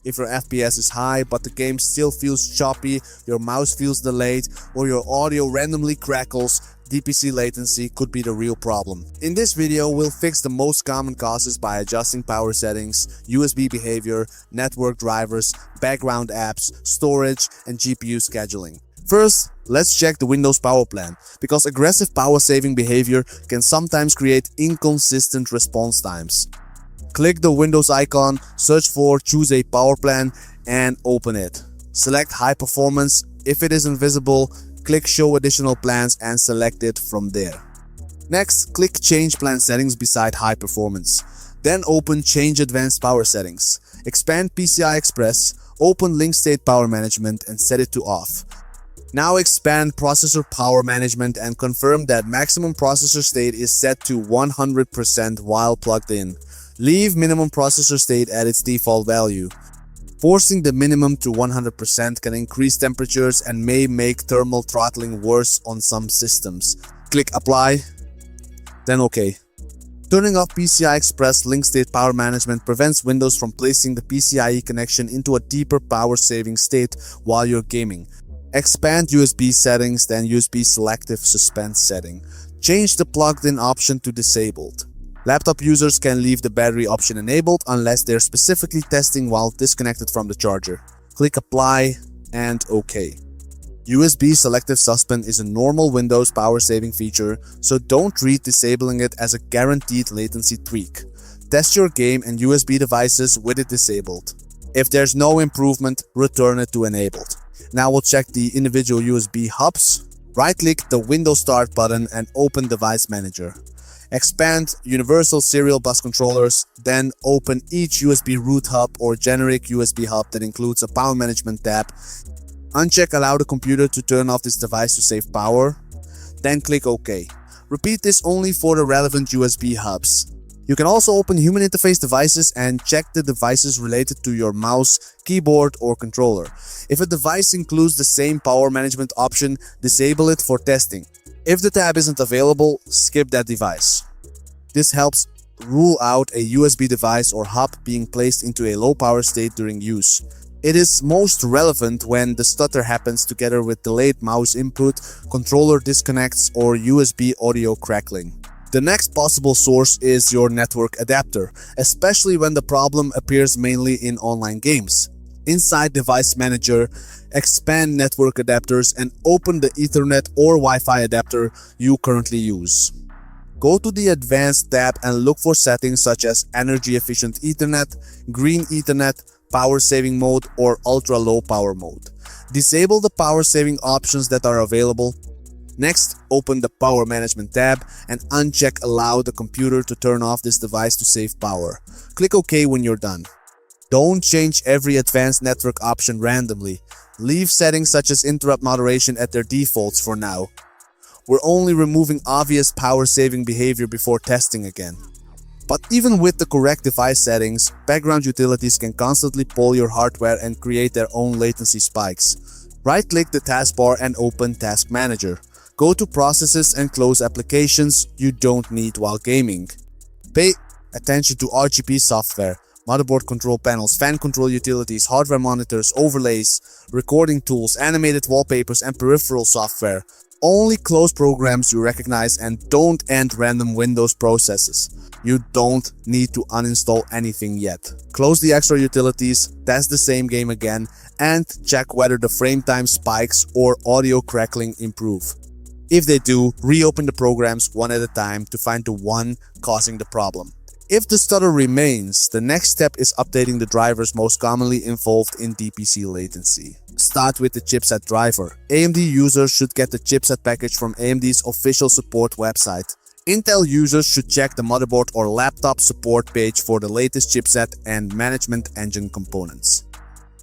If your FPS is high but the game still feels choppy, your mouse feels delayed, or your audio randomly crackles, DPC latency could be the real problem. In this video, we'll fix the most common causes by adjusting power settings, USB behavior, network drivers, background apps, storage, and GPU scheduling. First, let's check the Windows power plan, because aggressive power saving behavior can sometimes create inconsistent response times. Click the Windows icon, search for Choose a Power Plan, and open it. Select High Performance. If it isn't visible, click Show Additional Plans and select it from there. Next, click Change Plan Settings beside High Performance. Then open Change Advanced Power Settings. Expand PCI Express, open Link State Power Management and set it to Off. Now expand Processor Power Management and confirm that maximum processor state is set to 100% while plugged in. Leave minimum processor state at its default value. Forcing the minimum to 100% can increase temperatures and may make thermal throttling worse on some systems. Click Apply, then OK. Turning off PCI Express Link State Power Management prevents Windows from placing the PCIe connection into a deeper power-saving state while you're gaming. Expand USB settings, then USB Selective Suspend setting. Change the plugged-in option to disabled. Laptop users can leave the battery option enabled unless they're specifically testing while disconnected from the charger. Click Apply and OK. USB Selective Suspend is a normal Windows power-saving feature, so don't treat disabling it as a guaranteed latency tweak. Test your game and USB devices with it disabled. If there's no improvement, return it to enabled. Now we'll check the individual USB hubs. Right-click the Windows Start button and open Device Manager. Expand Universal Serial Bus Controllers, then open each USB root hub or generic USB hub that includes a power management tab. Uncheck Allow the computer to turn off this device to save power, then click OK. Repeat this only for the relevant USB hubs. You can also open human interface devices and check the devices related to your mouse, keyboard, or controller. If a device includes the same power management option, disable it for testing. If the tab isn't available, skip that device. This helps rule out a USB device or hub being placed into a low power state during use. It is most relevant when the stutter happens together with delayed mouse input, controller disconnects, or USB audio crackling. The next possible source is your network adapter, especially when the problem appears mainly in online games. Inside Device Manager, expand Network Adapters and open the Ethernet or Wi-Fi adapter you currently use. Go to the Advanced tab and look for settings such as Energy Efficient Ethernet, Green Ethernet, Power Saving Mode, or Ultra Low Power Mode. Disable the power saving options that are available. Next, open the Power Management tab and uncheck Allow the computer to turn off this device to save power. Click OK when you're done. Don't change every advanced network option randomly. Leave settings such as interrupt moderation at their defaults for now. We're only removing obvious power-saving behavior before testing again. But even with the correct device settings, background utilities can constantly pull your hardware and create their own latency spikes. Right-click the taskbar and open Task Manager. Go to Processes and close applications you don't need while gaming. Pay attention to RGB software, motherboard control panels, fan control utilities, hardware monitors, overlays, recording tools, animated wallpapers, and peripheral software. Only close programs you recognize and don't end random Windows processes. You don't need to uninstall anything yet. Close the extra utilities, test the same game again, and check whether the frame time spikes or audio crackling improve. If they do, reopen the programs one at a time to find the one causing the problem. If the stutter remains, the next step is updating the drivers most commonly involved in DPC latency. Start with the chipset driver. AMD users should get the chipset package from AMD's official support website. Intel users should check the motherboard or laptop support page for the latest chipset and management engine components.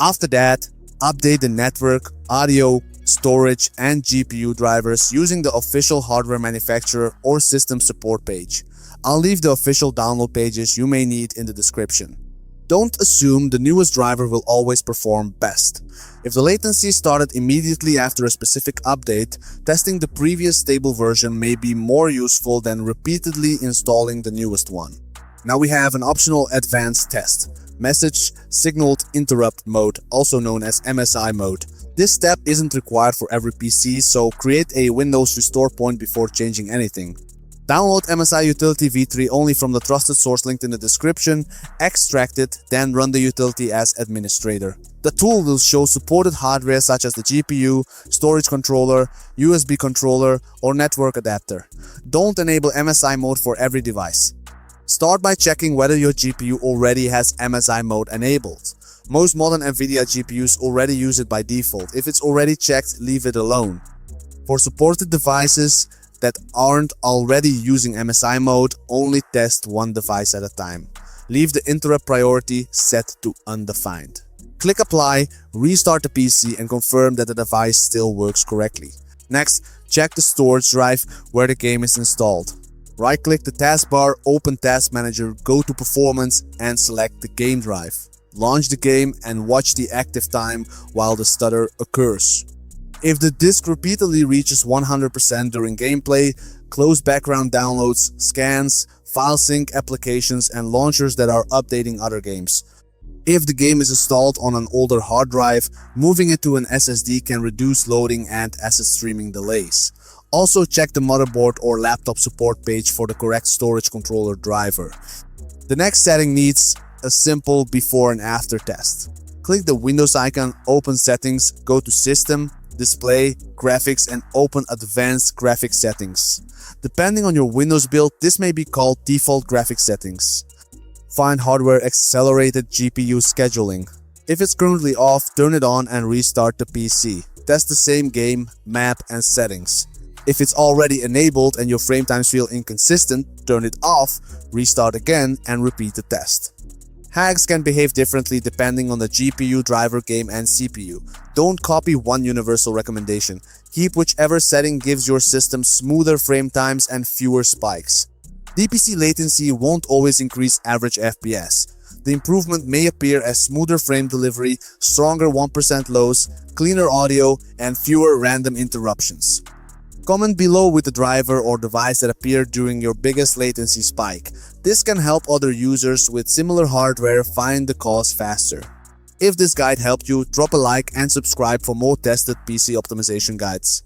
After that, update the network, audio, storage, and GPU drivers using the official hardware manufacturer or system support page. I'll leave the official download pages you may need in the description. Don't assume the newest driver will always perform best. If the latency started immediately after a specific update, testing the previous stable version may be more useful than repeatedly installing the newest one. Now we have an optional advanced test. Message Signaled Interrupt Mode, also known as MSI Mode. This step isn't required for every PC, so create a Windows restore point before changing anything. Download MSI Utility v3 only from the trusted source linked in the description, extract it, then run the utility as administrator. The tool will show supported hardware such as the GPU, storage controller, USB controller, or network adapter. Don't enable MSI mode for every device. Start by checking whether your GPU already has MSI mode enabled. Most modern NVIDIA GPUs already use it by default. If it's already checked, leave it alone. For supported devices that aren't already using MSI mode, only test one device at a time. Leave the interrupt priority set to undefined. Click Apply, restart the PC and confirm that the device still works correctly. Next, check the storage drive where the game is installed. Right-click the taskbar, open Task Manager, go to Performance and select the game drive. Launch the game and watch the active time while the stutter occurs. If the disk repeatedly reaches 100% during gameplay, close background downloads, scans, file sync applications and launchers that are updating other games. If the game is installed on an older hard drive, moving it to an SSD can reduce loading and asset streaming delays. Also check the motherboard or laptop support page for the correct storage controller driver. The next setting needs a simple before and after test. Click the Windows icon, open Settings, go to System, Display, Graphics and open Advanced Graphics Settings. Depending on your Windows build, this may be called Default Graphics Settings. Find Hardware Accelerated GPU Scheduling. If it's currently off, turn it on and restart the PC. Test the same game, map and settings. If it's already enabled and your frame times feel inconsistent, turn it off, restart again and repeat the test. HAGS can behave differently depending on the GPU, driver, game and CPU. Don't copy one universal recommendation. Keep whichever setting gives your system smoother frame times and fewer spikes. DPC latency won't always increase average FPS. The improvement may appear as smoother frame delivery, stronger 1% lows, cleaner audio and fewer random interruptions. Comment below with the driver or device that appeared during your biggest latency spike. This can help other users with similar hardware find the cause faster. If this guide helped you, drop a like and subscribe for more tested PC optimization guides.